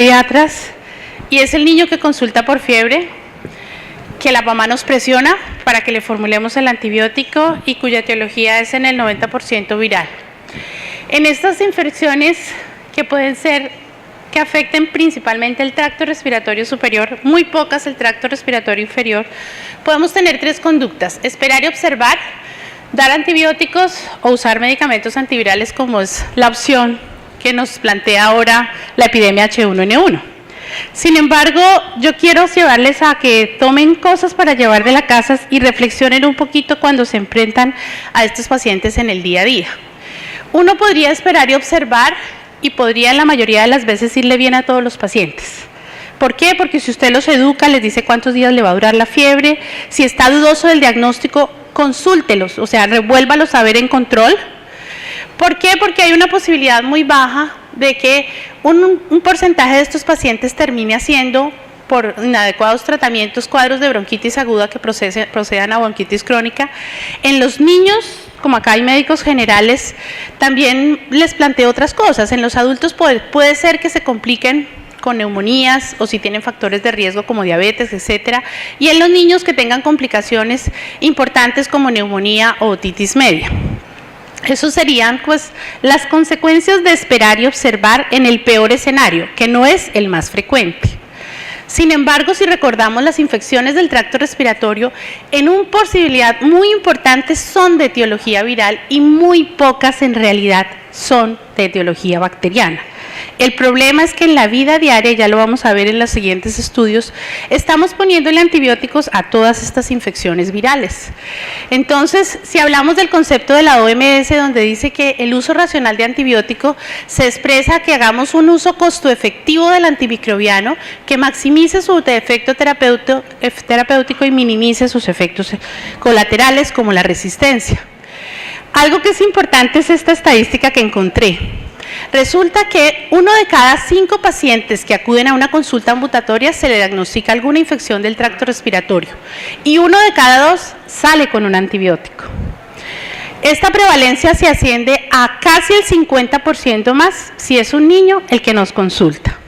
pediatras, y es el niño que consulta por fiebre, que la mamá nos presiona para que le formulemos el antibiótico y cuya etiología es en el 90% viral. En estas infecciones que pueden ser que afecten principalmente el tracto respiratorio superior, muy pocas el tracto respiratorio inferior, podemos tener tres conductas: esperar y observar, dar antibióticos o usar medicamentos antivirales, como es la opción que nos plantea ahora la epidemia H1N1. Sin embargo, yo quiero llevarles a que tomen cosas para llevar de la casa y reflexionen un poquito cuando se enfrentan a estos pacientes en el día a día. Uno podría esperar y observar, y podría en la mayoría de las veces irle bien a todos los pacientes. ¿Por qué? Porque si usted los educa, les dice cuántos días le va a durar la fiebre, si está dudoso del diagnóstico, consúltelos, o sea, revuélvalos a ver en control. ¿Por qué? Porque hay una posibilidad muy baja de que un porcentaje de estos pacientes termine haciendo, por inadecuados tratamientos, cuadros de bronquitis aguda que procedan a bronquitis crónica. En los niños, como acá hay médicos generales, también les planteo otras cosas. En los adultos puede ser que se compliquen con neumonías o si tienen factores de riesgo como diabetes, etcétera, y en los niños que tengan complicaciones importantes como neumonía o otitis media. Esas serían pues las consecuencias de esperar y observar en el peor escenario, que no es el más frecuente. Sin embargo, si recordamos, las infecciones del tracto respiratorio en una posibilidad muy importante son de etiología viral y muy pocas en realidad son de etiología bacteriana. El problema es que en la vida diaria, ya lo vamos a ver en los siguientes estudios, estamos poniéndole antibióticos a todas estas infecciones virales. Entonces, si hablamos del concepto de la OMS, donde dice que el uso racional de antibiótico se expresa que hagamos un uso costo efectivo del antimicrobiano que maximice su efecto terapéutico y minimice sus efectos colaterales como la resistencia. Algo que es importante es esta estadística que encontré. Resulta que 1 de cada 5 pacientes que acuden a una consulta ambulatoria se le diagnostica alguna infección del tracto respiratorio y 1 de cada 2 sale con un antibiótico. Esta prevalencia se asciende a casi el 50% más si es un niño el que nos consulta.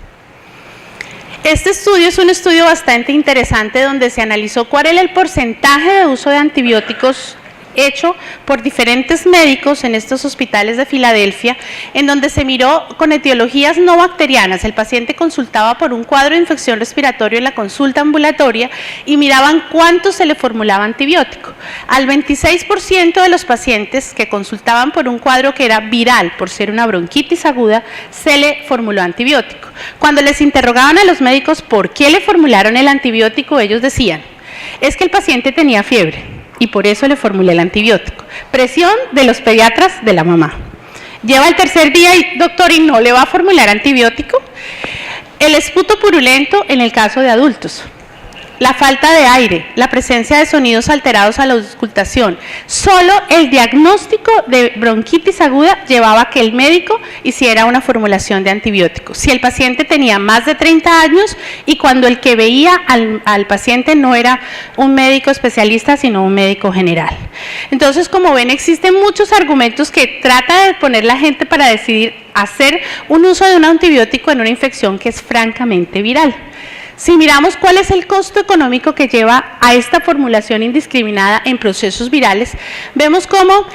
Este estudio es un estudio bastante interesante donde se analizó cuál era el porcentaje de uso de antibióticos hecho por diferentes médicos en estos hospitales de Filadelfia, en donde se miró con etiologías no bacterianas. El paciente consultaba por un cuadro de infección respiratoria en la consulta ambulatoria y miraban cuánto se le formulaba antibiótico. Al 26% de los pacientes que consultaban por un cuadro que era viral, por ser una bronquitis aguda, se le formuló antibiótico. Cuando les interrogaban a los médicos por qué le formularon el antibiótico, ellos decían: es que el paciente tenía fiebre y por eso le formulé el antibiótico. Presión de los pediatras de la mamá. Lleva el tercer día y, doctor, ¿y no le va a formular antibiótico? El esputo purulento en el caso de adultos. La falta de aire, la presencia de sonidos alterados a la auscultación. Solo el diagnóstico de bronquitis aguda llevaba a que el médico hiciera una formulación de antibióticos. Si el paciente tenía más de 30 años y cuando el que veía al paciente no era un médico especialista, sino un médico general. Entonces, como ven, existen muchos argumentos que trata de poner la gente para decidir hacer un uso de un antibiótico en una infección que es francamente viral. Si miramos cuál es el costo económico que lleva a esta formulación indiscriminada en procesos virales, vemos cómo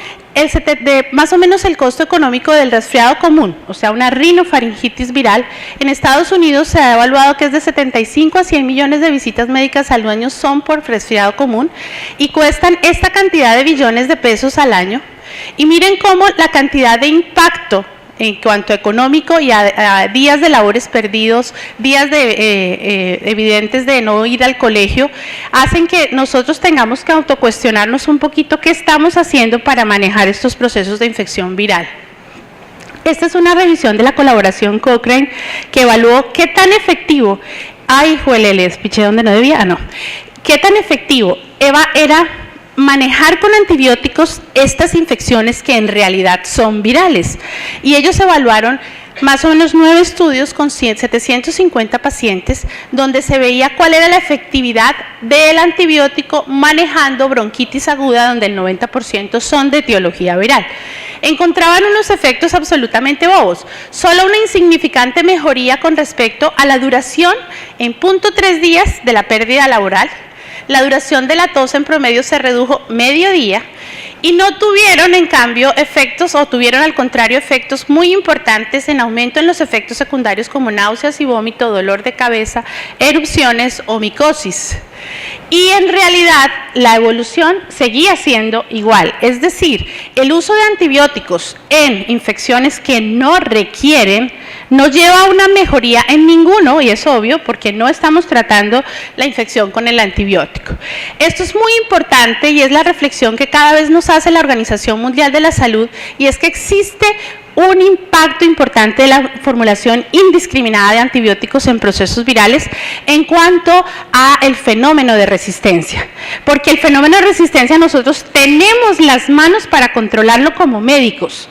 más o menos el costo económico del resfriado común, o sea, una rinofaringitis viral, en Estados Unidos se ha evaluado que es de 75 a 100 millones de visitas médicas al año son por resfriado común y cuestan esta cantidad de billones de pesos al año. Y miren cómo la cantidad de impacto en cuanto a económico y a días de labores perdidos, días evidentes de no ir al colegio, hacen que nosotros tengamos que autocuestionarnos un poquito qué estamos haciendo para manejar estos procesos de infección viral. Esta es una revisión de la colaboración Cochrane que evaluó qué tan efectivo, les piché donde no debía, qué tan efectivo era manejar con antibióticos estas infecciones que en realidad son virales. Y ellos evaluaron más o menos 9 estudios con 750 pacientes, donde se veía cuál era la efectividad del antibiótico manejando bronquitis aguda, donde el 90% son de etiología viral. Encontraban unos efectos absolutamente bobos, solo una insignificante mejoría con respecto a la duración en 0.3 días de la pérdida laboral. La duración de la tos en promedio se redujo medio día y no tuvieron, en cambio, efectos, o tuvieron al contrario efectos muy importantes en aumento en los efectos secundarios como náuseas y vómito, dolor de cabeza, erupciones o micosis. Y en realidad la evolución seguía siendo igual, es decir, el uso de antibióticos en infecciones que no requieren no lleva a una mejoría en ninguno, y es obvio porque no estamos tratando la infección con el antibiótico. Esto es muy importante y es la reflexión que cada vez nos hace la Organización Mundial de la Salud, y es que existe un impacto importante de la formulación indiscriminada de antibióticos en procesos virales en cuanto a el fenómeno de resistencia. Porque el fenómeno de resistencia nosotros tenemos las manos para controlarlo como médicos,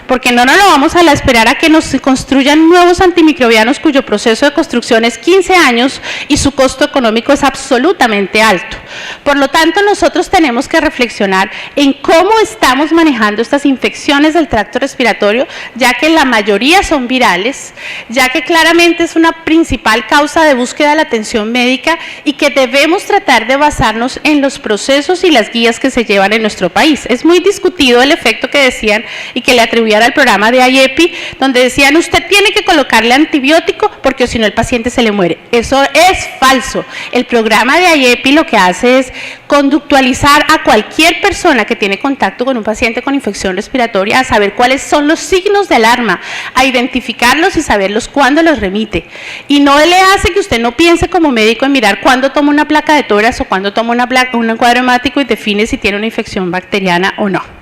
porque no nos lo vamos a esperar a que nos construyan nuevos antimicrobianos cuyo proceso de construcción es 15 años y su costo económico es absolutamente alto. Por lo tanto, nosotros tenemos que reflexionar en cómo estamos manejando estas infecciones del tracto respiratorio, ya que la mayoría son virales, ya que claramente es una principal causa de búsqueda de la atención médica y que debemos tratar de basarnos en los procesos y las guías que se llevan en nuestro país. Es muy discutido el efecto que decían y que le atribuían al programa de IEPI, donde decían usted tiene que colocarle antibiótico porque si no el paciente se le muere. Eso es falso. El programa de IEPI lo que hace es conductualizar a cualquier persona que tiene contacto con un paciente con infección respiratoria a saber cuáles son los signos de alarma, a identificarlos y saberlos cuándo los remite. Y no le hace que usted no piense como médico en mirar cuándo toma una placa de tórax o cuándo toma un cuadro hemático y define si tiene una infección bacteriana o no.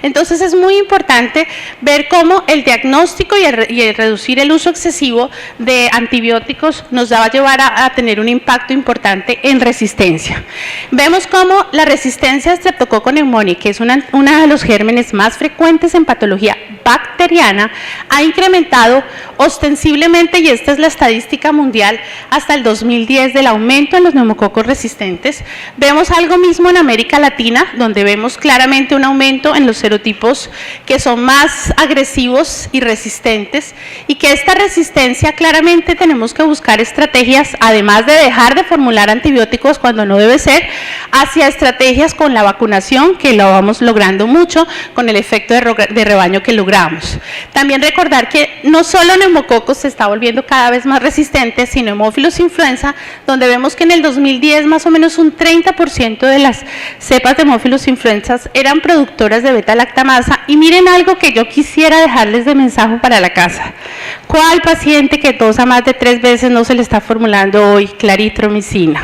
Entonces es muy importante ver cómo el diagnóstico y el reducir el uso excesivo de antibióticos nos va a llevar a tener un impacto importante en resistencia. Vemos cómo la resistencia a Streptococcus pneumoniae, que es una de los gérmenes más frecuentes en patología bacteriana, ha incrementado ostensiblemente, y esta es la estadística mundial, hasta el 2010 del aumento en los neumococos resistentes. Vemos algo mismo en América Latina, donde vemos claramente un aumento en los serotipos que son más agresivos y resistentes, y que esta resistencia claramente tenemos que buscar estrategias, además de dejar de formular antibióticos cuando no debe ser, hacia estrategias con la vacunación, que lo vamos logrando mucho con el efecto de rebaño que logramos. También recordar que no solo neumococos se está volviendo cada vez más resistente, sino hemófilos influenza, donde vemos que en el 2010 más o menos un 30% de las cepas de hemófilos influenzas eran productoras de beta-lactamasa. Y miren algo que yo quisiera dejarles de mensaje para la casa. ¿Cuál paciente que tosa más de 3 veces no se le está formulando hoy claritromicina?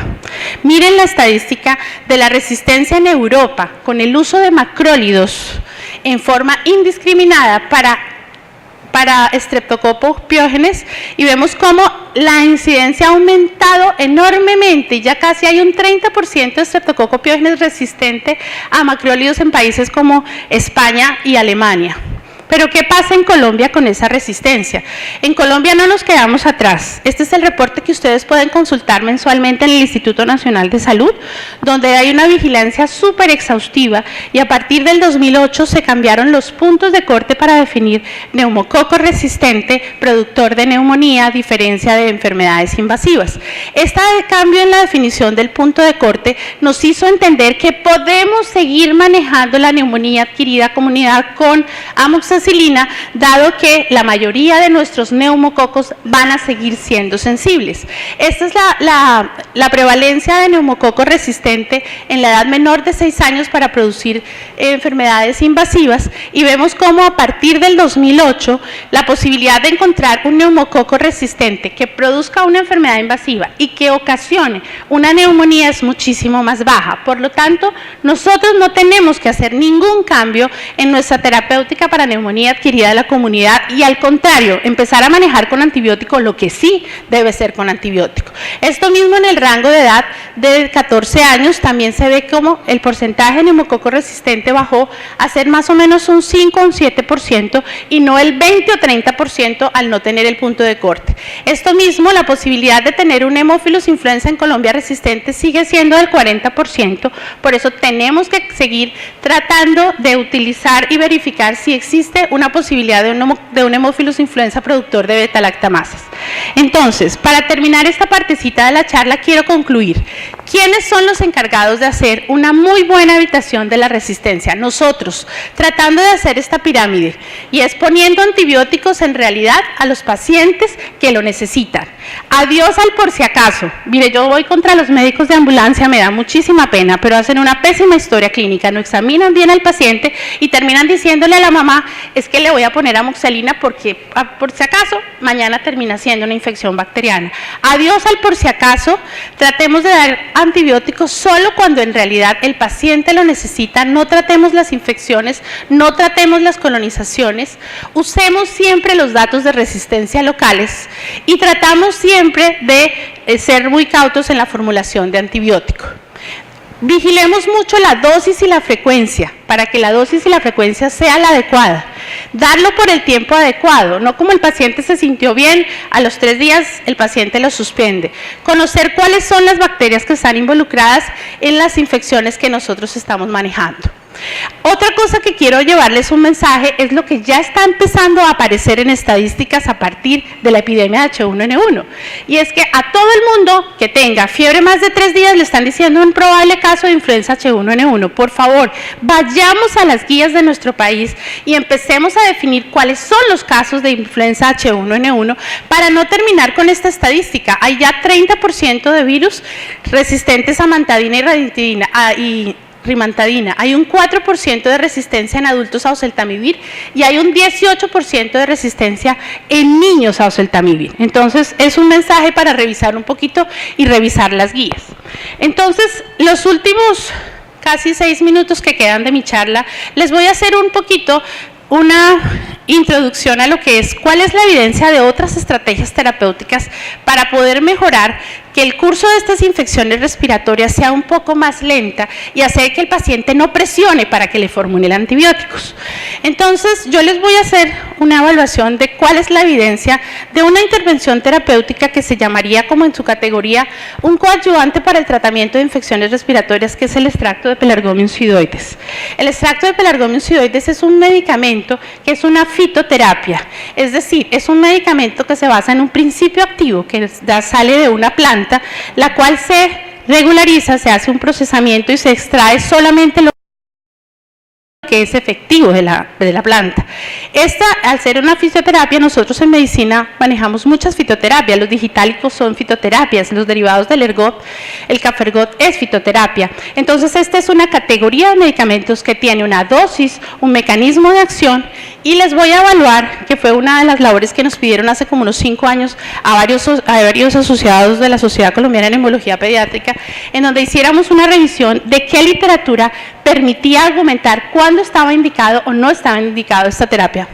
Miren la estadística de la resistencia en Europa con el uso de macrólidos en forma indiscriminada para Streptococcus pyogenes, y vemos cómo la incidencia ha aumentado enormemente y ya casi hay un 30% de Streptococcus pyogenes resistente a macrólidos en países como España y Alemania. Pero ¿qué pasa en Colombia con esa resistencia? En Colombia no nos quedamos atrás. Este es el reporte que ustedes pueden consultar mensualmente en el Instituto Nacional de Salud, donde hay una vigilancia súper exhaustiva, y a partir del 2008 se cambiaron los puntos de corte para definir neumococo resistente, productor de neumonía, diferencia de enfermedades invasivas. Este cambio en la definición del punto de corte nos hizo entender que podemos seguir manejando la neumonía adquirida comunidad con amoxicilina, dado que la mayoría de nuestros neumococos van a seguir siendo sensibles. Esta es la prevalencia de neumococo resistente en la edad menor de 6 años para producir enfermedades invasivas, y vemos cómo a partir del 2008 la posibilidad de encontrar un neumococo resistente que produzca una enfermedad invasiva y que ocasione una neumonía es muchísimo más baja. Por lo tanto, nosotros no tenemos que hacer ningún cambio en nuestra terapéutica para neumonía neumonía adquirida de la comunidad y al contrario, empezar a manejar con antibiótico lo que sí debe ser con antibiótico. Esto mismo en el rango de edad de 14 años también se ve como el porcentaje de neumococo resistente bajó a ser más o menos un 5 o un 7% y no el 20 o 30% al no tener el punto de corte. Esto mismo, la posibilidad de tener un Haemophilus influenza en Colombia resistente sigue siendo del 40%, por eso tenemos que seguir tratando de utilizar y verificar si existe una posibilidad de un Haemophilus influenza productor de beta-lactamasas. Entonces, para terminar esta partecita de la charla, quiero concluir. ¿Quiénes son los encargados de hacer una muy buena evitación de la resistencia? Nosotros, tratando de hacer esta pirámide y exponiendo antibióticos en realidad a los pacientes que lo necesitan. Adiós al por si acaso. Mire, yo voy contra los médicos de ambulancia, me da muchísima pena, pero hacen una pésima historia clínica, no examinan bien al paciente y terminan diciéndole a la mamá, es que le voy a poner amoxicilina porque por si acaso mañana termina siendo una infección bacteriana. Adiós al por si acaso, tratemos de dar antibióticos solo cuando en realidad el paciente lo necesita, no tratemos las infecciones, no tratemos las colonizaciones, usemos siempre los datos de resistencia locales y tratamos siempre de ser muy cautos en la formulación de antibiótico. Vigilemos mucho la dosis y la frecuencia, para que la dosis y la frecuencia sea la adecuada. Darlo por el tiempo adecuado, no como el paciente se sintió bien, a los 3 días el paciente lo suspende. Conocer cuáles son las bacterias que están involucradas en las infecciones que nosotros estamos manejando. Otra cosa que quiero llevarles un mensaje es lo que ya está empezando a aparecer en estadísticas a partir de la epidemia de H1N1 y es que a todo el mundo que tenga fiebre más de 3 días le están diciendo un probable caso de influenza H1N1. Por favor, vayamos a las guías de nuestro país y empecemos a definir cuáles son los casos de influenza H1N1 para no terminar con esta estadística. Hay ya 30% de virus resistentes a mantadina y rimantadina, hay un 4% de resistencia en adultos a oseltamivir y hay un 18% de resistencia en niños a oseltamivir. Entonces, es un mensaje para revisar un poquito y revisar las guías. Entonces, los últimos casi 6 minutos que quedan de mi charla, les voy a hacer un poquito una introducción a lo que es cuál es la evidencia de otras estrategias terapéuticas para poder mejorar que el curso de estas infecciones respiratorias sea un poco más lenta y hacer que el paciente no presione para que le formulen antibióticos. Entonces, yo les voy a hacer una evaluación de cuál es la evidencia de una intervención terapéutica que se llamaría como en su categoría un coadyuvante para el tratamiento de infecciones respiratorias, que es el extracto de Pelargonium pseudoides. El extracto de Pelargonium pseudoides es un medicamento que es una fitoterapia, es decir, es un medicamento que se basa en un principio activo que sale de una planta, la cual se regulariza, se hace un procesamiento y se extrae solamente lo que es efectivo de la planta. Esta, al ser una fisioterapia, nosotros en medicina manejamos muchas fitoterapias, los digitálicos son fitoterapias, los derivados del ergot, el cafergot es fitoterapia. Entonces, esta es una categoría de medicamentos que tiene una dosis, un mecanismo de acción, y les voy a evaluar, que fue una de las labores que nos pidieron hace como unos 5 años a varios asociados de la Sociedad Colombiana de Neumología Pediátrica, en donde hiciéramos una revisión de qué literatura permitía argumentar cuándo estaba indicado o no estaba indicado esta terapia.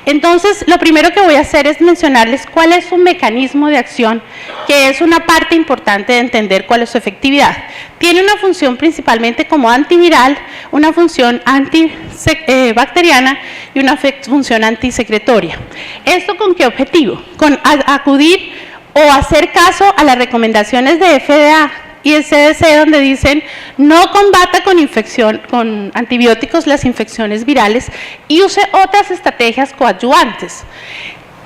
Entonces, lo primero que voy a hacer es mencionarles cuál es un mecanismo de acción, que es una parte importante de entender cuál es su efectividad. Tiene una función principalmente como antiviral, una función antibacteriana y una función antisecretoria. ¿Esto con qué objetivo? Con acudir o hacer caso a las recomendaciones de FDA y el CDC, donde dicen no combata con antibióticos las infecciones virales y use otras estrategias coadyuvantes.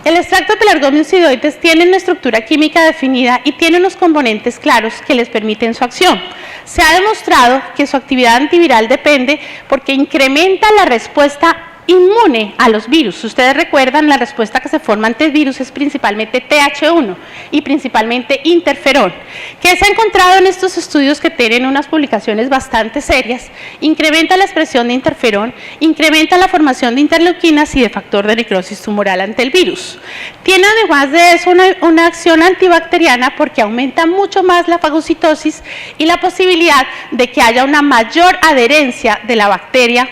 El extracto de Pelargonium pseudoides tiene una estructura química definida y tiene unos componentes claros que les permiten su acción. Se ha demostrado que su actividad antiviral depende porque incrementa la respuesta inmune a los virus. Ustedes recuerdan, la respuesta que se forma ante el virus es principalmente TH1 y principalmente interferón, que se ha encontrado en estos estudios que tienen unas publicaciones bastante serias. Incrementa la expresión de interferón, incrementa la formación de interleuquinas y de factor de necrosis tumoral ante el virus. Tiene además de eso una acción antibacteriana porque aumenta mucho más la fagocitosis y la posibilidad de que haya una mayor adherencia de la bacteria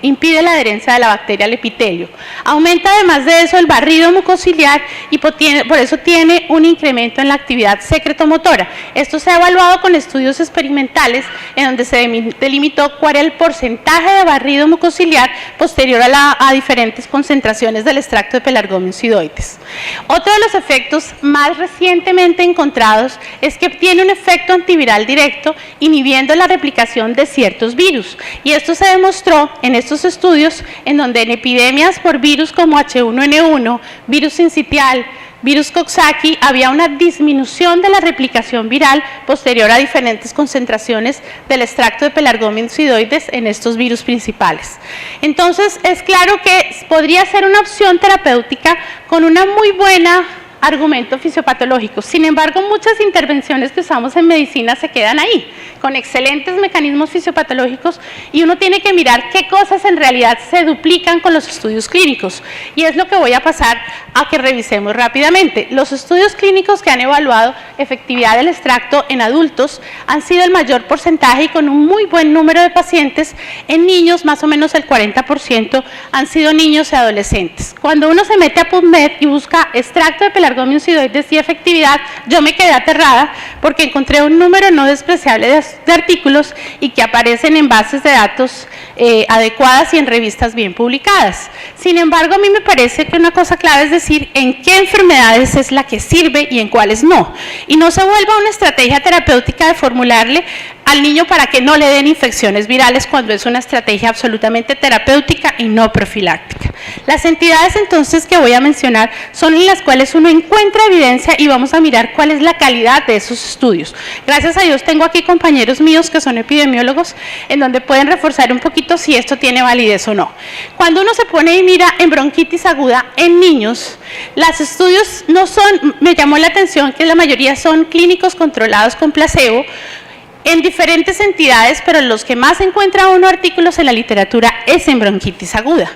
impide la adherencia de la bacteria al epitelio. Aumenta además de eso el barrido mucociliar y por eso tiene un incremento en la actividad secretomotora. Esto se ha evaluado con estudios experimentales en donde se delimitó cuál era el porcentaje de barrido mucociliar posterior a diferentes concentraciones del extracto de Pelargonium pseudoides. Otro de los efectos más recientemente encontrados es que tiene un efecto antiviral directo inhibiendo la replicación de ciertos virus, y esto se demostró en estos estudios en donde en epidemias por virus como H1N1, virus sincitial, virus Coxsackie, había una disminución de la replicación viral posterior a diferentes concentraciones del extracto de Pelargonium pseudoides en estos virus principales. Entonces, es claro que podría ser una opción terapéutica con una muy buena argumento fisiopatológico. Sin embargo, muchas intervenciones que usamos en medicina se quedan ahí, con excelentes mecanismos fisiopatológicos, y uno tiene que mirar qué cosas en realidad se duplican con los estudios clínicos, y es lo que voy a pasar a que revisemos rápidamente. Los estudios clínicos que han evaluado efectividad del extracto en adultos han sido el mayor porcentaje y con un muy buen número de pacientes. En niños, más o menos el 40% han sido niños y adolescentes. Cuando uno se mete a PubMed y busca extracto de Pelargonium pseudoides y efectividad, yo me quedé aterrada porque encontré un número no despreciable de artículos y que aparecen en bases de datos adecuadas y en revistas bien publicadas. Sin embargo, a mí me parece que una cosa clave es decir en qué enfermedades es la que sirve y en cuáles no, y no se vuelva una estrategia terapéutica de formularle al niño para que no le den infecciones virales cuando es una estrategia absolutamente terapéutica y no profiláctica. Las entidades entonces que voy a mencionar son en las cuales uno encuentra evidencia y vamos a mirar cuál es la calidad de esos estudios. Gracias a Dios tengo aquí compañeros míos que son epidemiólogos en donde pueden reforzar un poquito si esto tiene validez o no. Cuando uno se pone y mira en bronquitis aguda en niños, los estudios no son, me llamó la atención que la mayoría son clínicos controlados con placebo, en diferentes entidades, pero los que más encuentra uno artículos en la literatura es en bronquitis aguda.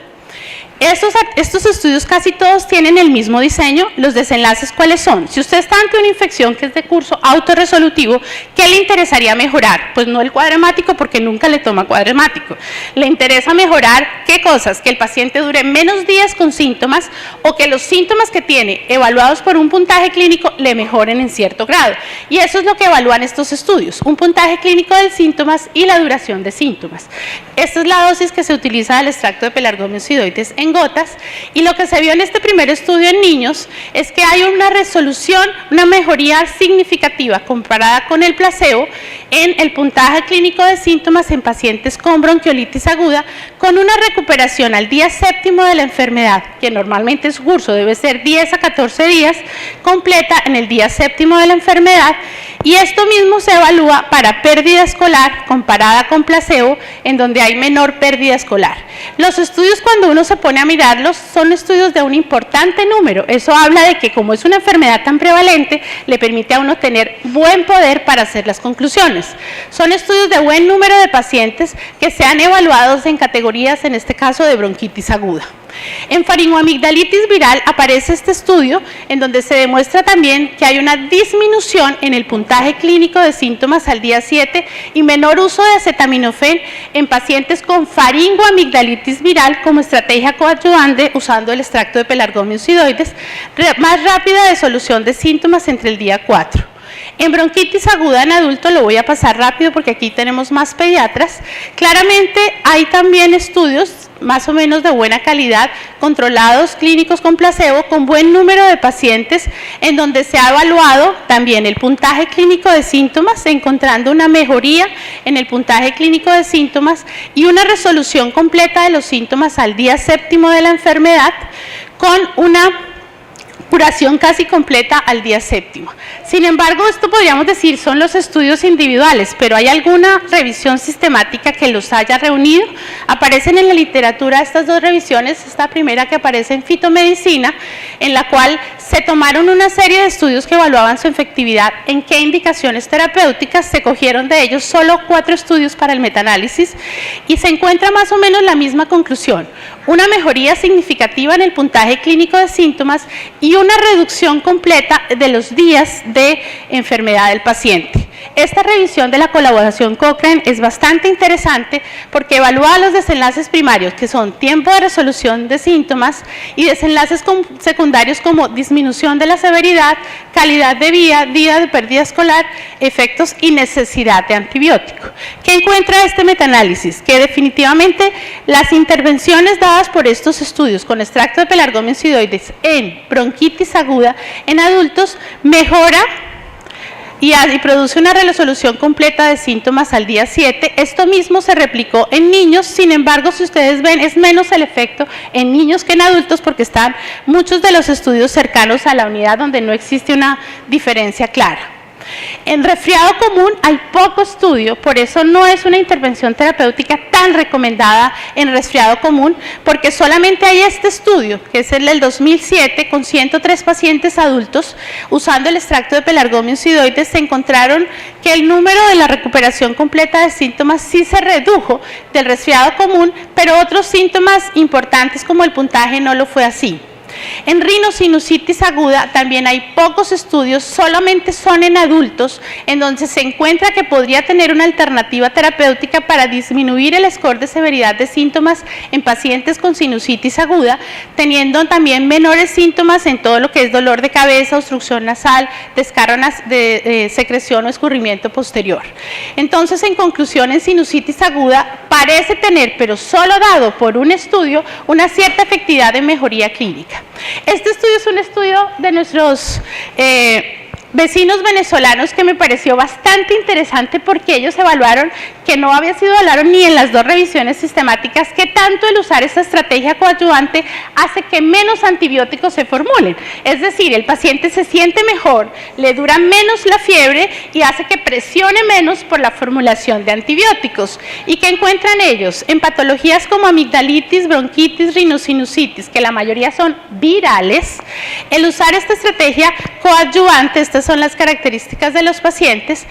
Estos estudios casi todos tienen el mismo diseño. Los desenlaces, ¿cuáles son? Si usted está ante una infección que es de curso autorresolutivo, ¿qué le interesaría mejorar? Pues no el cuadro hemático, porque nunca le toma cuadro hemático. Le interesa mejorar, ¿qué cosas? Que el paciente dure menos días con síntomas o que los síntomas que tiene evaluados por un puntaje clínico le mejoren en cierto grado. Y eso es lo que evalúan estos estudios, un puntaje clínico de síntomas y la duración de síntomas. Esta es la dosis que se utiliza del extracto de Pelargonium pseudoides en gotas, y lo que se vio en este primer estudio en niños es que hay una resolución, una mejoría significativa comparada con el placebo en el puntaje clínico de síntomas en pacientes con bronquiolitis aguda, con una recuperación al día séptimo de la enfermedad, que normalmente su curso debe ser 10 a 14 días, completa en el día séptimo de la enfermedad, y esto mismo se evalúa para pérdida escolar comparada con placebo, en donde hay menor pérdida escolar. Los estudios, cuando uno se pone a mirarlos, son estudios de un importante número. Eso habla de que como es una enfermedad tan prevalente, le permite a uno tener buen poder para hacer las conclusiones. Son estudios de buen número de pacientes que se han evaluado en categorías, en este caso, de bronquitis aguda. En faringoamigdalitis viral aparece este estudio en donde se demuestra también que hay una disminución en el puntaje clínico de síntomas al día 7 y menor uso de acetaminofén en pacientes con faringoamigdalitis viral como estrategia coadyuvante usando el extracto de Pelargonium pseudoides, más rápida de solución de síntomas entre el día 4. En bronquitis aguda en adulto, lo voy a pasar rápido porque aquí tenemos más pediatras, claramente hay también estudios más o menos de buena calidad, controlados, clínicos con placebo, con buen número de pacientes, en donde se ha evaluado también el puntaje clínico de síntomas, encontrando una mejoría en el puntaje clínico de síntomas y una resolución completa de los síntomas al día séptimo de la enfermedad, con una curación casi completa al día séptimo. Sin embargo, esto podríamos decir son los estudios individuales, pero ¿hay alguna revisión sistemática que los haya reunido? Aparecen en la literatura estas dos revisiones, esta primera que aparece en fitomedicina, en la cual se tomaron una serie de estudios que evaluaban su efectividad en qué indicaciones terapéuticas, se cogieron de ellos solo 4 estudios para el metaanálisis y se encuentra más o menos la misma conclusión, una mejoría significativa en el puntaje clínico de síntomas y una reducción completa de los días de enfermedad del paciente. Esta revisión de la colaboración Cochrane es bastante interesante porque evalúa los desenlaces primarios, que son tiempo de resolución de síntomas, y desenlaces secundarios como disminución de la severidad, calidad de vida, día de pérdida escolar, efectos y necesidad de antibiótico. ¿Qué encuentra este metaanálisis? Que definitivamente las intervenciones dadas por estos estudios con extracto de Pelargonium pseudoides en bronquitis aguda en adultos mejora y produce una resolución completa de síntomas al día 7. Esto mismo se replicó en niños, sin embargo, si ustedes ven, es menos el efecto en niños que en adultos porque están muchos de los estudios cercanos a la unidad donde no existe una diferencia clara. En resfriado común hay poco estudio, por eso no es una intervención terapéutica tan recomendada en resfriado común, porque solamente hay este estudio, que es el del 2007, con 103 pacientes adultos, usando el extracto de Pelargonium pseudoides, se encontraron que el número de la recuperación completa de síntomas sí se redujo del resfriado común, pero otros síntomas importantes como el puntaje no lo fue así. En rinosinusitis aguda también hay pocos estudios, solamente son en adultos, en donde se encuentra que podría tener una alternativa terapéutica para disminuir el score de severidad de síntomas en pacientes con sinusitis aguda, teniendo también menores síntomas en todo lo que es dolor de cabeza, obstrucción nasal, descarga de secreción o escurrimiento posterior. Entonces, en conclusión, en sinusitis aguda parece tener, pero solo dado por un estudio, una cierta efectividad de mejoría clínica. Este estudio es un estudio de nuestros vecinos venezolanos que me pareció bastante interesante porque ellos evaluaron que no había sido evaluado ni en las dos revisiones sistemáticas que tanto el usar esta estrategia coadyuvante hace que menos antibióticos se formulen. Es decir, el paciente se siente mejor, le dura menos la fiebre y hace que presione menos por la formulación de antibióticos. ¿Y qué encuentran ellos? En patologías como amigdalitis, bronquitis, rinosinusitis, que la mayoría son virales, el usar esta estrategia coadyuvante, estas son las características de los pacientes,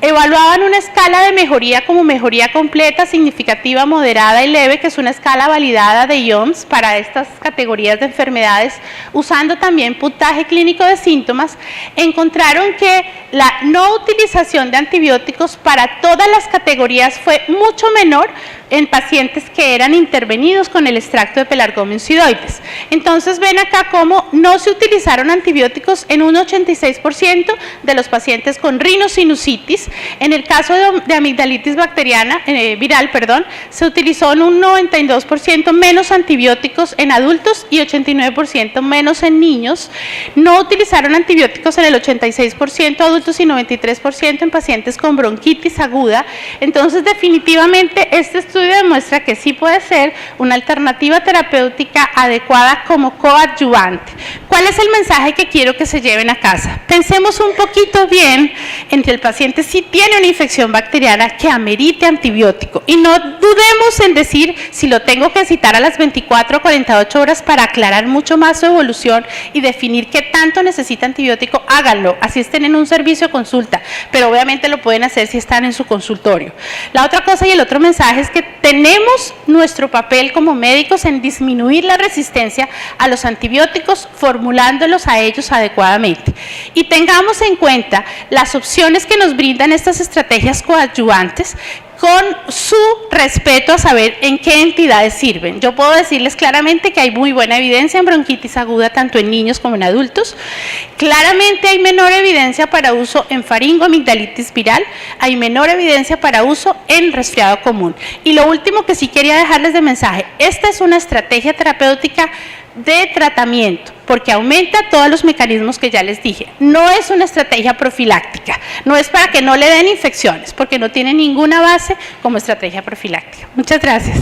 evaluaban una escala de mejoría como mejoría completa, significativa, moderada y leve, que es una escala validada de IOMS para estas categorías de enfermedades, usando también puntaje clínico de síntomas. Encontraron que la no utilización de antibióticos para todas las categorías fue mucho menor en pacientes que eran intervenidos con el extracto de Pelargonium pseudoides. Entonces ven acá cómo no se utilizaron antibióticos en un 86% de los pacientes con rinosinusitis. En el caso de amigdalitis bacteriana, viral, se utilizó en un 92% menos antibióticos en adultos y 89% menos en niños. No utilizaron antibióticos en el 86% adultos y 93% en pacientes con bronquitis aguda. Entonces definitivamente este estudio demuestra que sí puede ser una alternativa terapéutica adecuada como coadyuvante. ¿Cuál es el mensaje que quiero que se lleven a casa? Pensemos un poquito bien entre el paciente si tiene una infección bacteriana que amerite antibiótico y no dudemos en decir si lo tengo que citar a las 24 o 48 horas para aclarar mucho más su evolución y definir qué tanto necesita antibiótico, háganlo, así estén en un servicio de consulta, pero obviamente lo pueden hacer si están en su consultorio. La otra cosa y el otro mensaje es que tenemos nuestro papel como médicos en disminuir la resistencia a los antibióticos formulándolos a ellos adecuadamente. Y tengamos en cuenta las opciones que nos brindan estas estrategias coadyuvantes con su respeto a saber en qué entidades sirven. Yo puedo decirles claramente que hay muy buena evidencia en bronquitis aguda tanto en niños como en adultos. Claramente hay menor evidencia para uso en faringoamigdalitis viral, hay menor evidencia para uso en resfriado común. Y lo último que sí quería dejarles de mensaje, esta es una estrategia terapéutica de tratamiento, porque aumenta todos los mecanismos que ya les dije. No es una estrategia profiláctica, no es para que no le den infecciones, porque no tiene ninguna base como estrategia profiláctica. Muchas gracias.